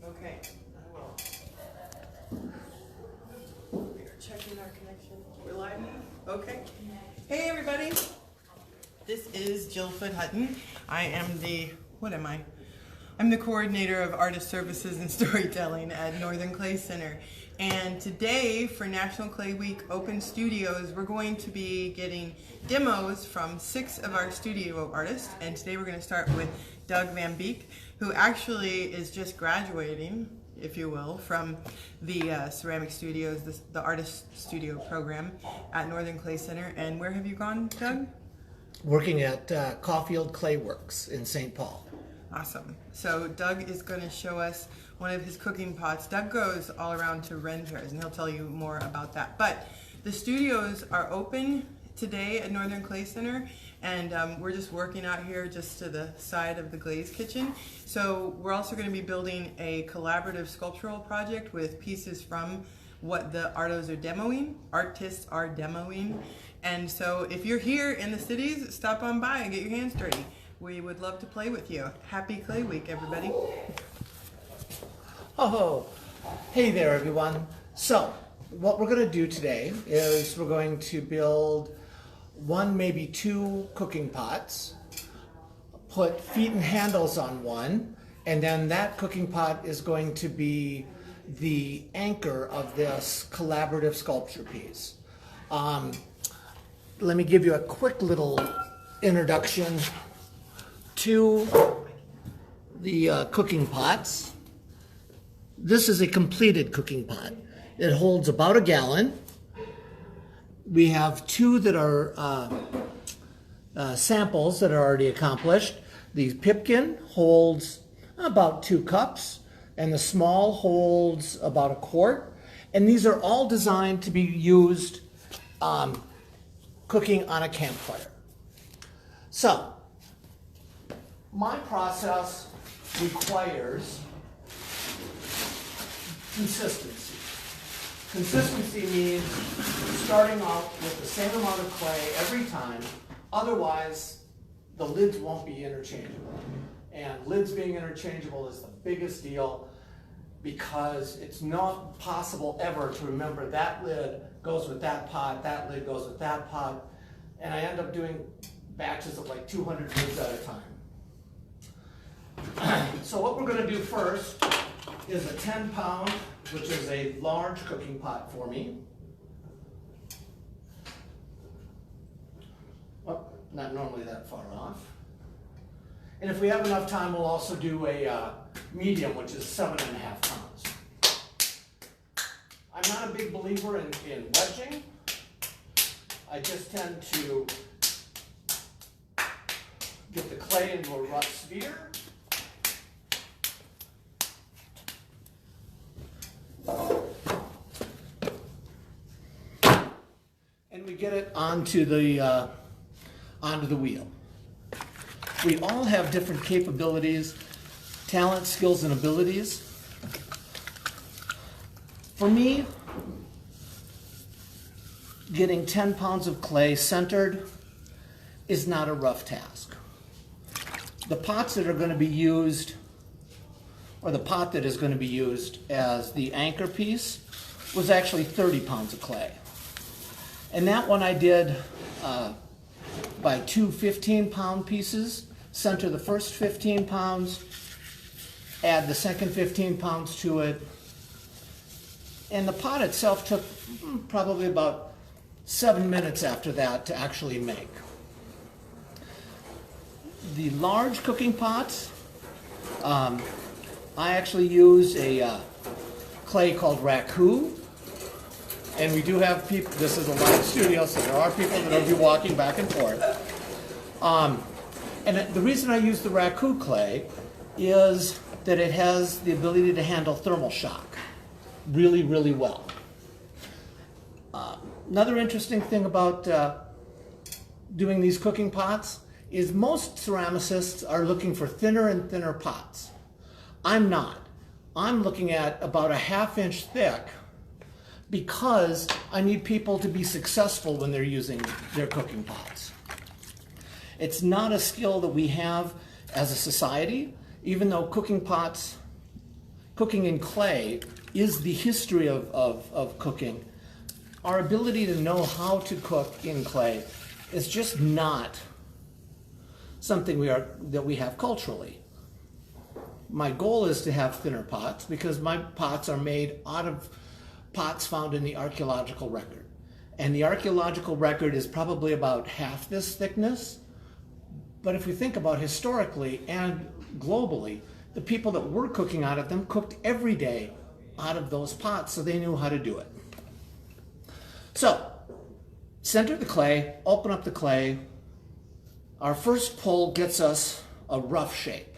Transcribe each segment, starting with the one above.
Okay, I will. We are checking our connection. We're live now? Okay. Hey everybody. This is Jill Foot-Hutton. I am the, what am I? I'm the coordinator of artist services and storytelling at Northern Clay Center. And today for National Clay Week Open Studios, we're going to be getting demos from 6 of our studio artists. And today we're going to start with Doug Van Beek, who actually is just graduating, if you will, from the Ceramic Studios, the Artist Studio program at Northern Clay Center. And where have you gone, Doug? Working at Caulfield Clay Works in St. Paul. Awesome. So Doug is going to show us one of his cooking pots. Doug goes all around to Ren fairs and he'll tell you more about that. But the studios are open today at Northern Clay Center, and we're just working out here just to the side of the Glaze Kitchen. So we're also going to be building a collaborative sculptural project with pieces from what the artists are demoing. And so if you're here in the cities, stop on by and get your hands dirty. We would love to play with you. Happy Clay Week, everybody. Oh, hey there everyone. So what we're going to do today is we're going to build 1, maybe 2 cooking pots, put feet and handles on one, and then that cooking pot is going to be the anchor of this collaborative sculpture piece. Let me give you a quick little introduction to the cooking pots. This is a completed cooking pot. It holds about a gallon. We have 2 that are samples that are already accomplished. The Pipkin holds about 2 cups, and the small holds about 1 quart. And these are all designed to be used cooking on a campfire. So, my process requires consistency. Consistency means starting off with the same amount of clay every time, otherwise the lids won't be interchangeable. And lids being interchangeable is the biggest deal because it's not possible ever to remember that lid goes with that pot, that lid goes with that pot, and I end up doing batches of like 200 lids at a time. So what we're going to do first is a 10-pound, which is a large cooking pot for me. Well, not normally that far off. And if we have enough time, we'll also do a medium, which is 7.5 pounds. I'm not a big believer in wedging. I just tend to get the clay into a rough sphere. And we get it onto the wheel. We all have different capabilities, talents, skills, and abilities. For me, getting 10 pounds of clay centered is not a rough task. The pots that are going to be used, or the pot that is going to be used as the anchor piece, was actually 30 pounds of clay. And that one I did by 2 15-pound pieces. Center the first 15 pounds, add the second 15 pounds to it. And the pot itself took probably about 7 minutes after that to actually make. The large cooking pots, I actually use a clay called Raku. And we do have people, this is a live studio, so there are people that will be walking back and forth. And the reason I use the Raku clay is that it has the ability to handle thermal shock really, really well. Another interesting thing about doing these cooking pots is most ceramicists are looking for thinner and thinner pots. I'm not. I'm looking at about a 1/2 inch thick because I need people to be successful when they're using their cooking pots. It's not a skill that we have as a society, even though cooking pots cooking in clay is the history of cooking. Our ability to know how to cook in clay is just not something that we have culturally. My goal is to have thinner pots because my pots are made out of pots found in the archaeological record. And the archaeological record is probably about half this thickness. But if we think about historically and globally, the people that were cooking out of them cooked every day out of those pots, so they knew how to do it. So, center the clay, open up the clay. Our first pull gets us a rough shape.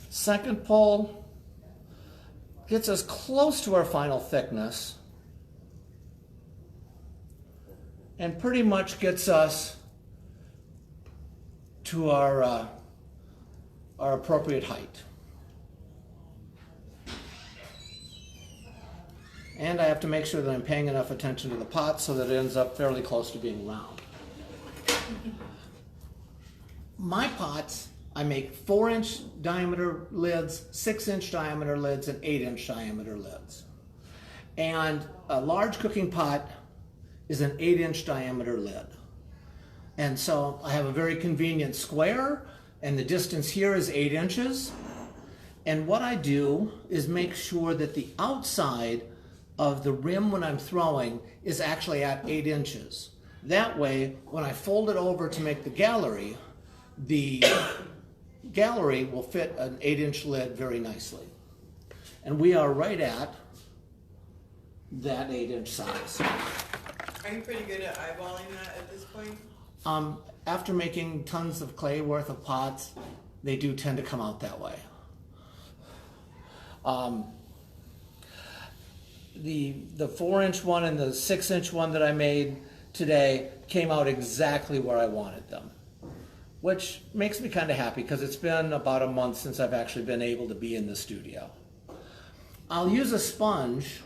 Second pull gets us close to our final thickness and pretty much gets us to our appropriate height. And I have to make sure that I'm paying enough attention to the pot so that it ends up fairly close to being round. My pots, I make 4-inch diameter lids, 6-inch diameter lids, and 8-inch diameter lids. And a large cooking pot is an 8-inch diameter lid. And so I have a very convenient square, and the distance here is 8 inches. And what I do is make sure that the outside of the rim when I'm throwing is actually at 8 inches. That way, when I fold it over to make the gallery will fit an 8-inch lid very nicely. And we are right at that 8-inch size. Are you pretty good at eyeballing that at this point? After making tons of clay worth of pots, they do tend to come out that way. The 4-inch one and the 6-inch one that I made today came out exactly where I wanted them, which makes me kind of happy because it's been about a month since I've actually been able to be in the studio. I'll use a sponge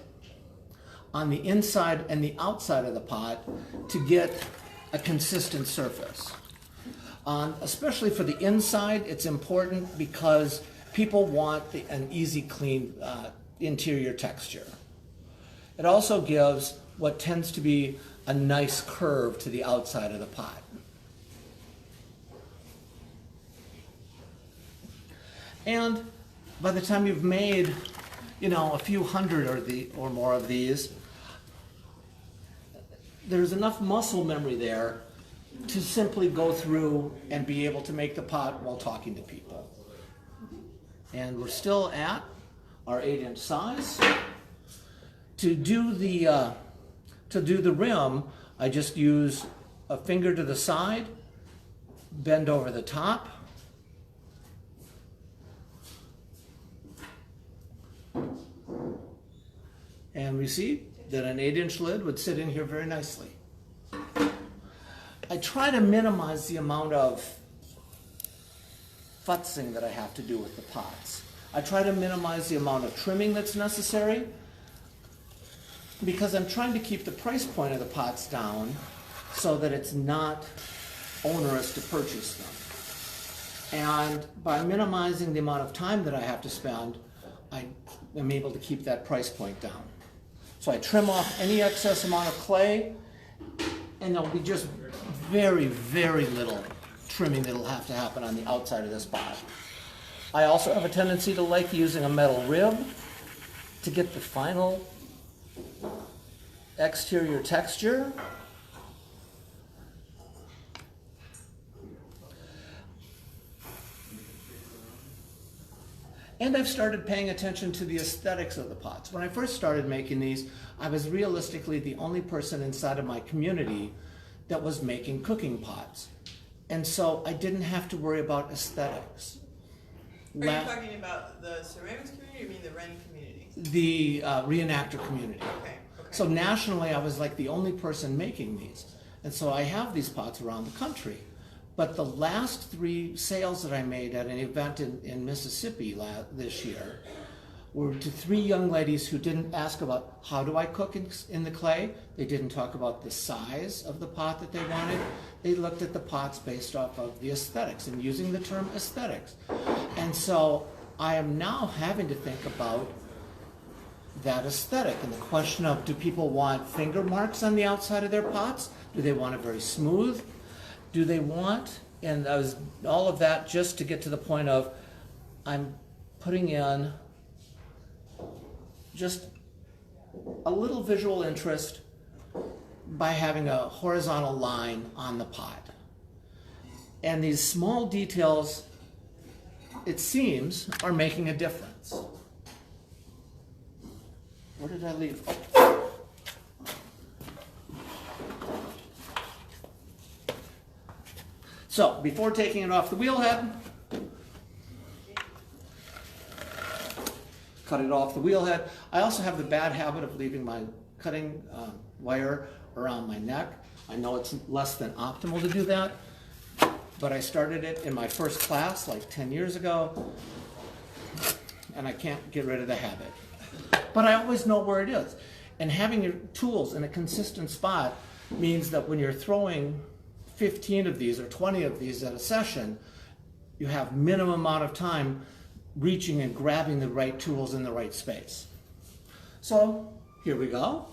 on the inside and the outside of the pot to get a consistent surface. Especially for the inside, it's important because people want an easy, clean interior texture. It also gives what tends to be a nice curve to the outside of the pot. And by the time you've made, a few hundred or more of these, there's enough muscle memory there to simply go through and be able to make the pot while talking to people. And we're still at our 8-inch size. To do the rim, I just use a finger to the side, bend over the top, and we see that an 8-inch lid would sit in here very nicely. I try to minimize the amount of futzing that I have to do with the pots. I try to minimize the amount of trimming that's necessary because I'm trying to keep the price point of the pots down so that it's not onerous to purchase them. And by minimizing the amount of time that I have to spend, I am able to keep that price point down. So I trim off any excess amount of clay, and there'll be just very, very little trimming that'll have to happen on the outside of this pot. I also have a tendency to like using a metal rib to get the final exterior texture. And I've started paying attention to the aesthetics of the pots. When I first started making these, I was realistically the only person inside of my community that was making cooking pots. And so I didn't have to worry about aesthetics. Are you talking about the ceramics community or you mean the Ren community? The reenactor community. Okay. So nationally, I was like the only person making these. And so I have these pots around the country. But the last 3 sales that I made at an event in Mississippi this year, were to 3 young ladies who didn't ask about how do I cook in the clay. They didn't talk about the size of the pot that they wanted. They looked at the pots based off of the aesthetics and using the term aesthetics. And so I am now having to think about that aesthetic and the question of, do people want finger marks on the outside of their pots? Do they want it very smooth? Do they want, and I was all of that just to get to the point of, I'm putting in just a little visual interest by having a horizontal line on the pot. And these small details, it seems, are making a difference. Where did I leave? Oh. So, before taking it off the wheel head, cut it off the wheel head. I also have the bad habit of leaving my cutting wire around my neck. I know it's less than optimal to do that, but I started it in my first class like 10 years ago, and I can't get rid of the habit. But I always know where it is. And having your tools in a consistent spot means that when you're throwing 15 of these or 20 of these at a session, you have minimum amount of time reaching and grabbing the right tools in the right space. So here we go,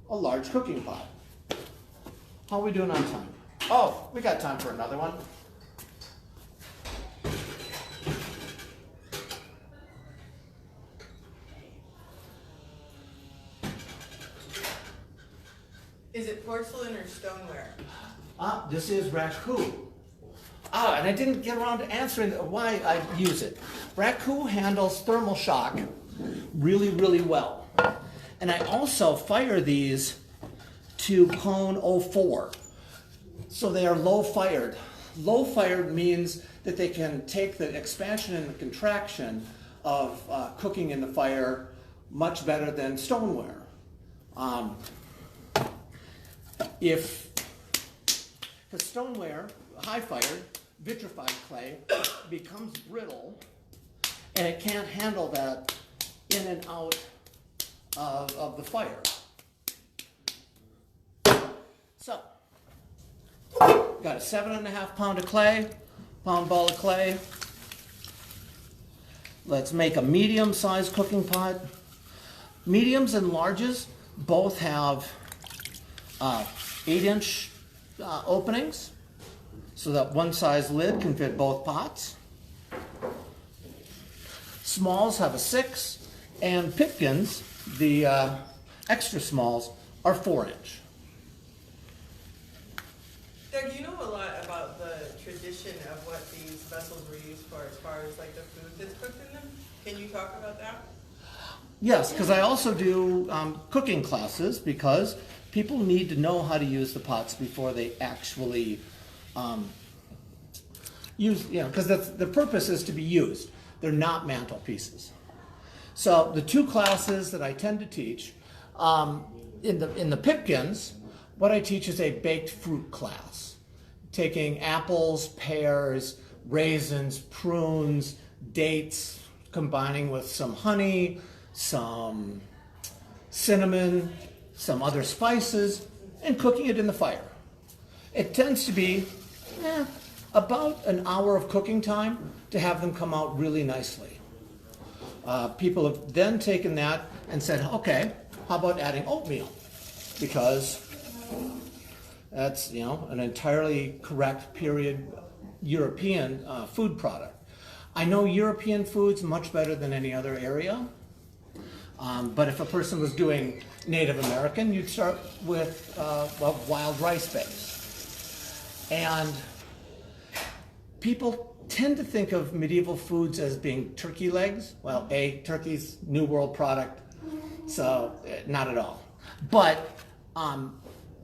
a large cooking pot. How are we doing on time? Oh, we got time for another one. Is it porcelain or stoneware? This is raku. And I didn't get around to answering why I use it. Raku handles thermal shock really, really well. And I also fire these to cone 04. So they are low fired. Low fired means that they can take the expansion and the contraction of cooking in the fire much better than stoneware. Because stoneware, high fired, vitrified clay, becomes brittle, and it can't handle that in and out of the fire. So, got a 7.5 pound of clay, pound ball of clay. Let's make a medium-sized cooking pot. Mediums and larges both have 8-inch openings, so that one size lid can fit both pots. Smalls have a 6, and pipkins, the extra smalls, are 4-inch. Doug, you know a lot about the tradition of what these vessels were used for as far as like the food that's cooked in them. Can you talk about that? Yes, because I also do cooking classes, because people need to know how to use the pots before they actually use, because the purpose is to be used. They're not mantelpieces. So the 2 classes that I tend to teach, in the pipkins, what I teach is a baked fruit class, taking apples, pears, raisins, prunes, dates, combining with some honey, some cinnamon, some other spices, and cooking it in the fire. It tends to be about an hour of cooking time to have them come out really nicely. People have then taken that and said, okay, how about adding oatmeal? Because that's, an entirely correct period European food product. I know European foods much better than any other area. But if a person was doing Native American, you'd start with wild rice base. And people tend to think of medieval foods as being turkey legs. Well, turkey's New World product, so not at all. But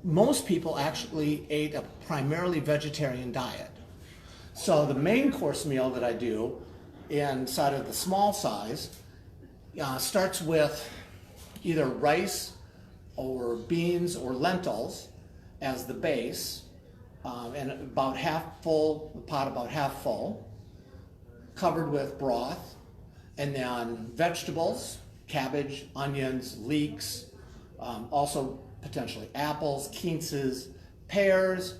most people actually ate a primarily vegetarian diet. So the main course meal that I do inside of the small size starts with either rice or beans or lentils as the base, and the pot about half full, covered with broth, And then vegetables, cabbage, onions, leeks, also potentially apples, quinces, pears,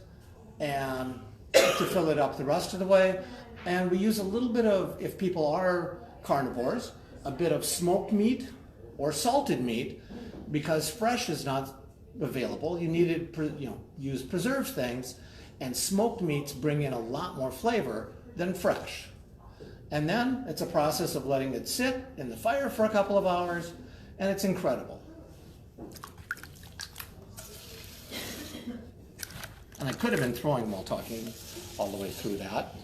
and to fill it up the rest of the way. And we use a little bit of, if people are carnivores, a bit of smoked meat or salted meat, because fresh is not available. You need to use preserved things, and smoked meats bring in a lot more flavor than fresh. And then it's a process of letting it sit in the fire for a couple of hours, and it's incredible. And I could have been throwing while talking all the way through that.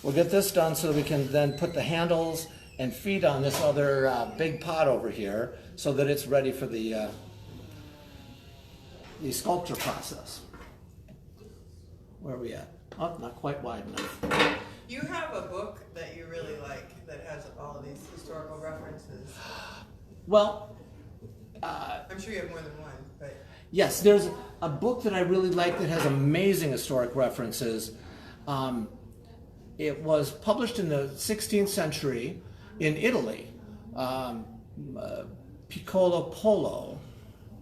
We'll get this done so that we can then put the handles and feet on this other big pot over here so that it's ready for the sculpture process. Where are we at? Oh, not quite wide enough. You have a book that you really like that has all of these historical references. Well, I'm sure you have more than one, but yes, there's a book that I really like that has amazing historic references. It was published in the 16th century in Italy. Piccolo Polo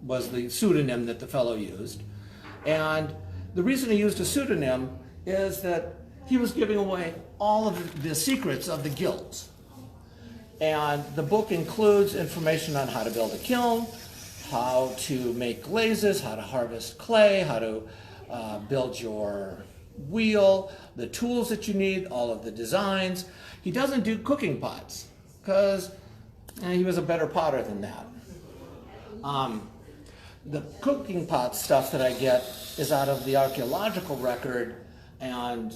was the pseudonym that the fellow used. And the reason he used a pseudonym is that he was giving away all of the secrets of the guilds. And the book includes information on how to build a kiln, how to make glazes, how to harvest clay, how to build your wheel, the tools that you need, all of the designs. He doesn't do cooking pots because he was a better potter than that. The cooking pot stuff that I get is out of the archaeological record, and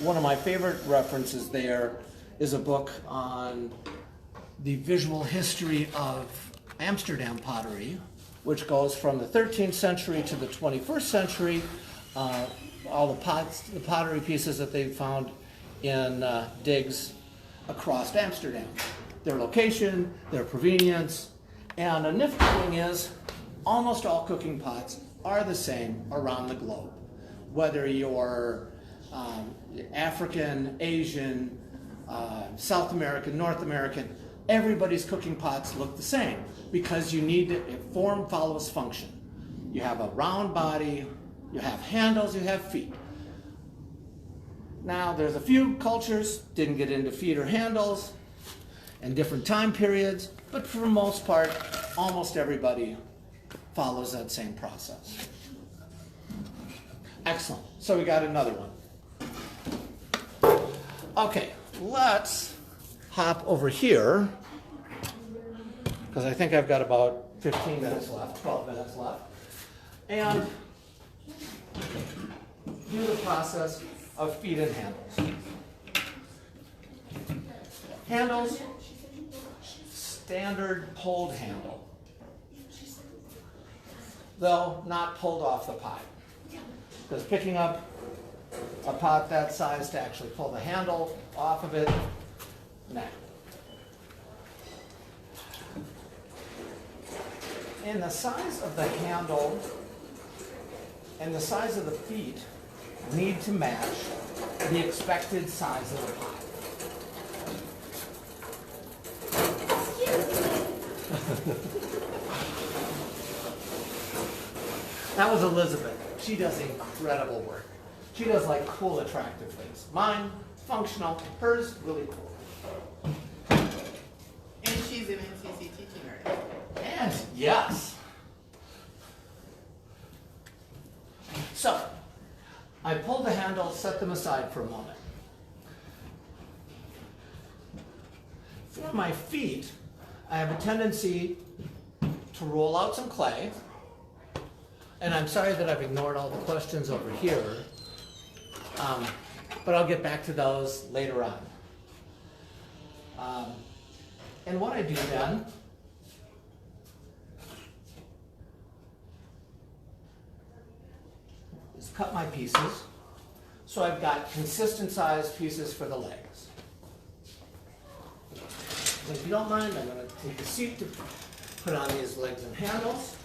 one of my favorite references there is a book on the visual history of Amsterdam pottery, which goes from the 13th century to the 21st century. All the pots, the pottery pieces that they found in digs across Amsterdam, their location, their provenience, and a nifty thing is almost all cooking pots are the same around the globe. Whether you're African, Asian, South American, North American, everybody's cooking pots look the same because you need to, form follows function. You have a round body, you have handles, you have feet. Now there's a few cultures didn't get into feet or handles in different time periods, but for the most part, almost everybody follows that same process. Excellent. So we got another one. Okay, let's hop over here, because I think I've got about 15 minutes left, 12 minutes left, and do the process of feet and handles. Handles, standard pulled handle, though not pulled off the pot. Because picking up a pot that size to actually pull the handle off of it, nah. And the size of the handle and the size of the feet need to match the expected size of the pot. That was Elizabeth. She does incredible work. She does like cool, attractive things. Mine, functional. Hers, really cool. and she's an NCC teaching artist. And yes. So, I pulled the handle, set them aside for a moment. For my feet, I have a tendency to roll out some clay. And I'm sorry that I've ignored all the questions over here, but I'll get back to those later on. And what I do then is cut my pieces so I've got consistent sized pieces for the legs. And if you don't mind, I'm going to take a seat to put on these legs and handles.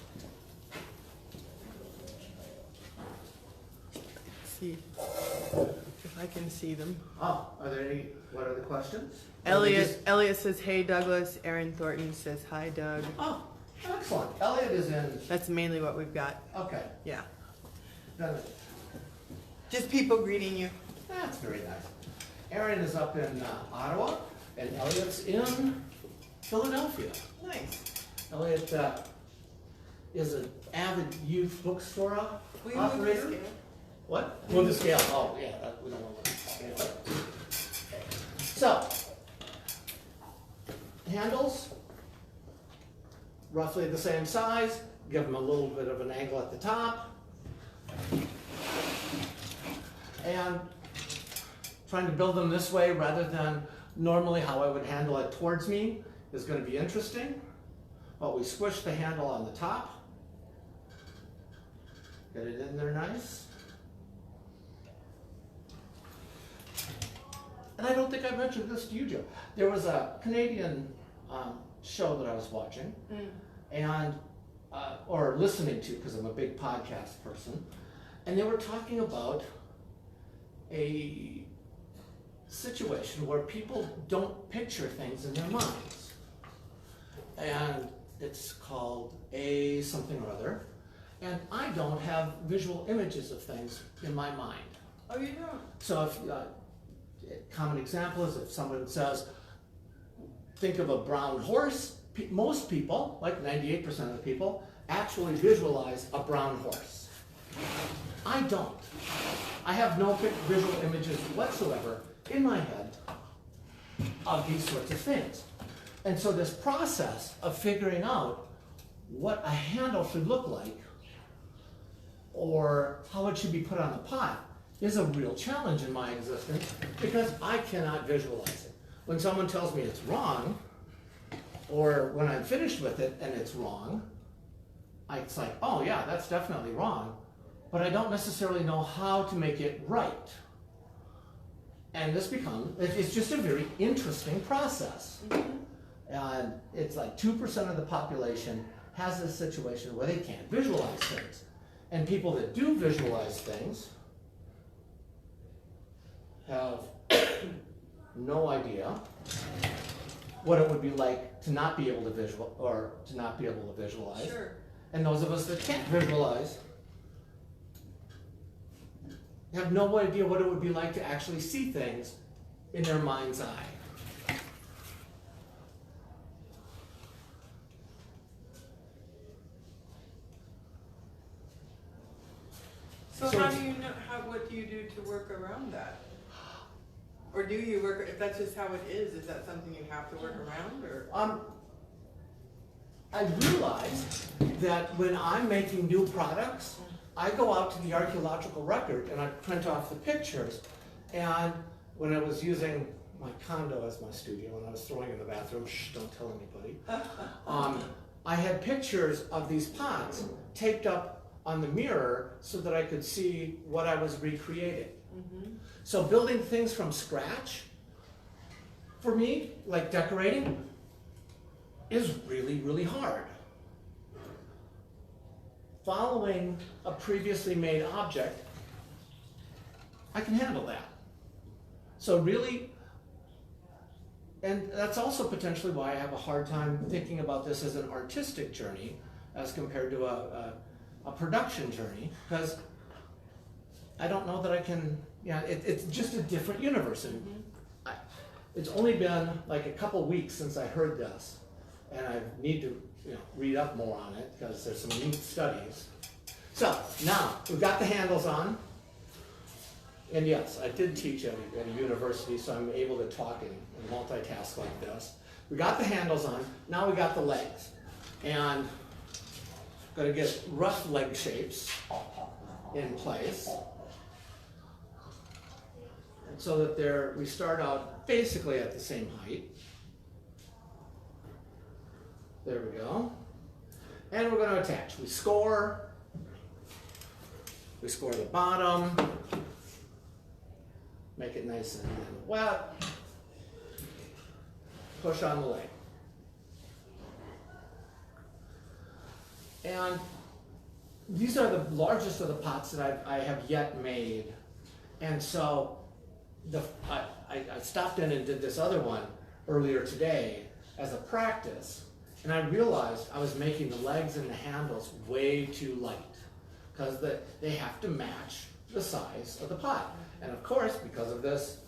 see if I can see them. Oh, what are the questions? Elliot says, hey Douglas. Aaron Thornton says, hi Doug. Oh, excellent. Elliot is in, That's mainly what we've got. okay. Yeah. Then- Just people greeting you. That's very nice. Aaron is up in Ottawa, and Elliot's in Philadelphia. Nice. Elliot is an avid youth bookstore Will you operator. move this What? Move the scale. Oh, yeah, we don't want to move the scale. So, handles, roughly the same size. Give them a little bit of an angle at the top. And trying to build them this way rather than normally how I would handle it towards me is going to be interesting. But we squish the handle on the top. Get it in there nice. And I don't think I mentioned this to you, Joe. There was a Canadian show that I was watching, and or listening to, because I'm a big podcast person, and they were talking about a situation where people don't picture things in their minds, and it's called a something or other, and I don't have visual images of things in my mind. Oh, you don't? So if a common example is if someone says, think of a brown horse, most people, like 98% of the people, actually visualize a brown horse. I don't. I have no visual images whatsoever in my head of these sorts of things. And so this process of figuring out what a handle should look like or how it should be put on the pot is a real challenge in my existence because I cannot visualize it. When someone tells me it's wrong, or when I'm finished with it and it's wrong, it's like, oh yeah, that's definitely wrong, but I don't necessarily know how to make it right. And it's just a very interesting process. And it's like 2% of the population has this situation where they can't visualize things. And people that do visualize things have no idea what it would be like to not be able to visualize. Sure. And those of us that can't visualize have no idea what it would be like to actually see things in their mind's eye. So how do you know, what do you do to work around that? Or do you work, if that's just how it is that something you have to work around, or? I realized that when I'm making new products, I go out to the archaeological record and I print off the pictures. And when I was using my condo as my studio and I was throwing in the bathroom, shh, don't tell anybody, I had pictures of these pots taped up on the mirror so that I could see what I was recreating. So building things from scratch, for me, like decorating, is really, really hard. Following a previously made object, I can handle that. So really, and that's also potentially why I have a hard time thinking about this as an artistic journey as compared to a production journey, because I don't know that I can, it's just a different universe. And it's only been like a couple weeks since I heard this, and I need to read up more on it because there's some neat studies. So now we've got the handles on, and yes, I did teach at a university, so I'm able to talk and multitask like this. We got the handles on, now we got the legs, and going to get rough leg shapes in place, and so that we start out basically at the same height. There we go. And we're going to attach. We score the bottom, make it nice and wet, push on the leg. And these are the largest of the pots that I have yet made And so I stopped in and did this other one earlier today as a practice, and I realized I was making the legs and the handles way too light because they have to match the size of the pot. And of course, because of this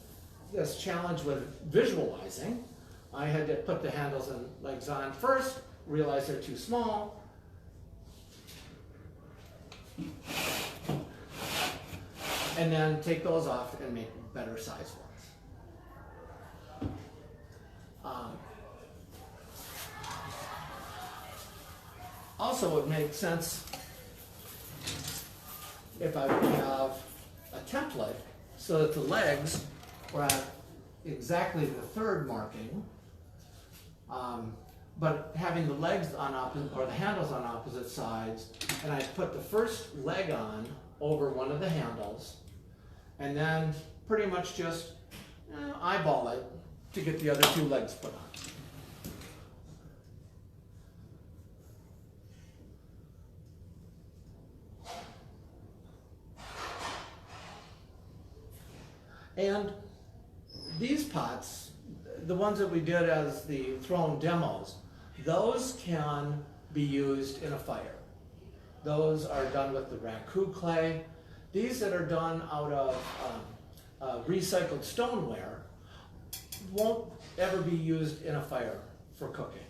challenge with visualizing, I had to put the handles and legs on first, realize they're too small, and then take those off and make better size ones. Also, it makes sense if I would have a template so that the legs were at exactly the third marking, but having the legs on opposite, or the handles on opposite sides, and I put the first leg on over one of the handles, and then pretty much just eyeball it to get the other two legs put on. And these pots, the ones that we did as the thrown demos, those can be used in a fire. Those are done with the raku clay. These that are done out of recycled stoneware won't ever be used in a fire for cooking.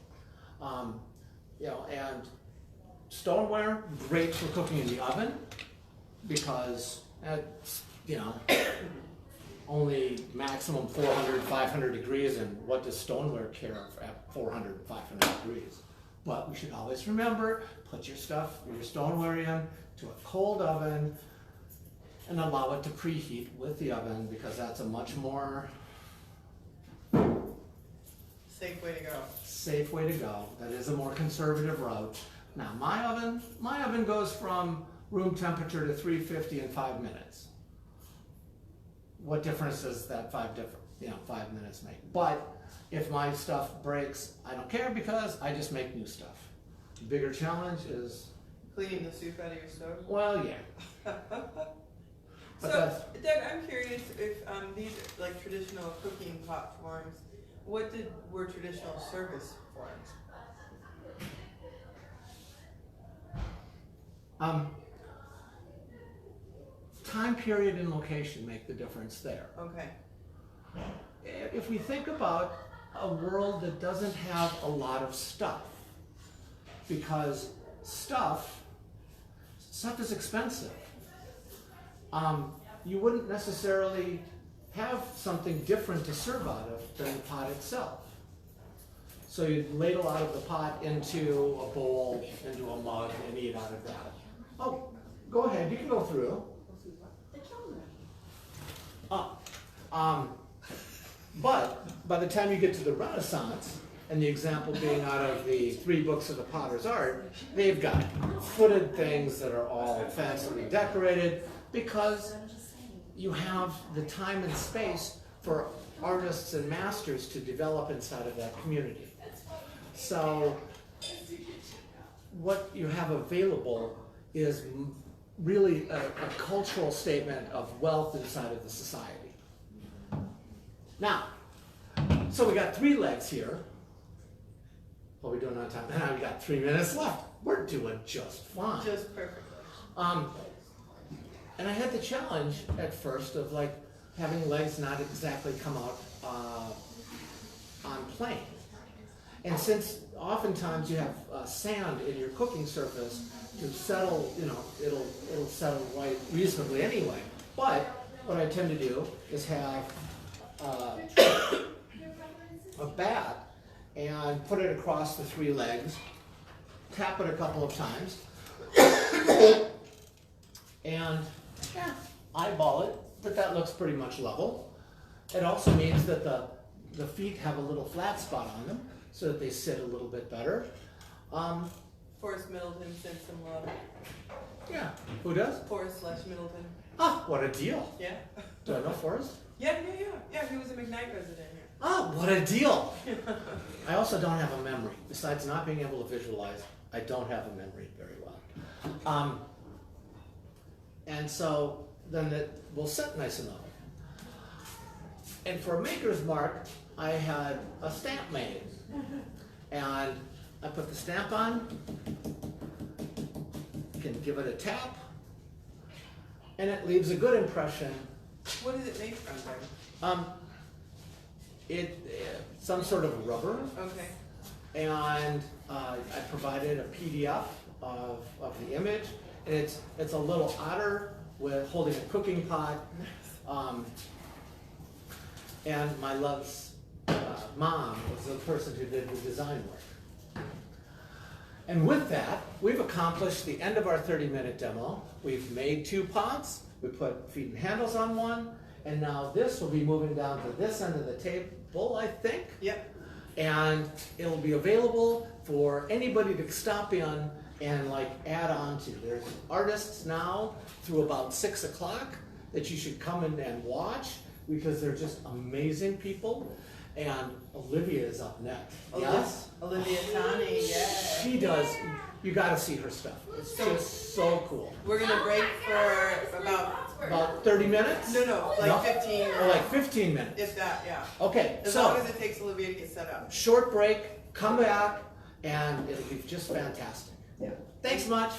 And stoneware, great for cooking in the oven because it's, only maximum 400, 500 degrees, and what does stoneware care at 400, 500 degrees? But we should always remember, put your stoneware in to a cold oven and allow it to preheat with the oven because that's a much more safe way to go. Safe way to go. That is a more conservative route. Now my oven goes from room temperature to 350 in 5 minutes. What difference does that 5 minutes make? But if my stuff breaks, I don't care because I just make new stuff. The bigger challenge is Cleaning the soup out of your stove? well, yeah. But So, Doug, I'm curious if these like traditional cooking pot forms, what were traditional service forms? Time period and location make the difference there. Okay. If we think about a world that doesn't have a lot of stuff, because stuff is expensive, you wouldn't necessarily have something different to serve out of than the pot itself. So you'd ladle out of the pot into a bowl, into a mug, and eat out of that. Oh, go ahead, you can go through. But by the time you get to the Renaissance, and the example being out of the 3 books of the Potter's Art, they've got footed things that are all fancily decorated because you have the time and space for artists and masters to develop inside of that community. So what you have available is really a cultural statement of wealth inside of the society. Now, so we got 3 legs here. What are we doing on time? Now we got 3 minutes left. We're doing just fine. Just perfectly. And I had the challenge at first of like having legs not exactly come out on plane. And since oftentimes you have sand in your cooking surface to settle, it'll settle right reasonably anyway. But what I tend to do is have a bat and put it across the 3 legs, tap it a couple of times, and eyeball it, that looks pretty much level. It also means that the feet have a little flat spot on them so that they sit a little bit better. Forrest Middleton sent some love. Yeah, who does? Forrest/Middleton. Ah, what a deal. Yeah. Do I know Forrest? Yeah, he was a McKnight resident here. Oh, what a deal. I also don't have a memory. Besides not being able to visualize, I don't have a memory very well. And so then it will sit nice enough. And for a maker's mark, I had a stamp made. And I put the stamp on, can give it a tap, and it leaves a good impression. What is it made from, Greg? Some sort of rubber, Okay. and I provided a PDF of the image, and it's a little otter with holding a cooking pot. And my love's mom was the person who did the design work. And with that, we've accomplished the end of our 30-minute demo. We've made 2 pots, we put feet and handles on one, and now this will be moving down to this end of the table, I think. Yep. And it'll be available for anybody to stop in and like add on to. There's artists now through about 6 o'clock that you should come in and watch because they're just amazing people. And Olivia is up next. Yes? Olivia Tani, yeah. She does. You got to see her stuff. It's just so cool. We're gonna break for About 30 minutes? No, like 15 or like 15 minutes. if that, yeah. Okay, As so long as it takes Olivia to get set up. short break, come back, and it'll be just fantastic. Yeah. Thanks much.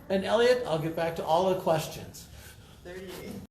And Elliot, I'll get back to all the questions. 38.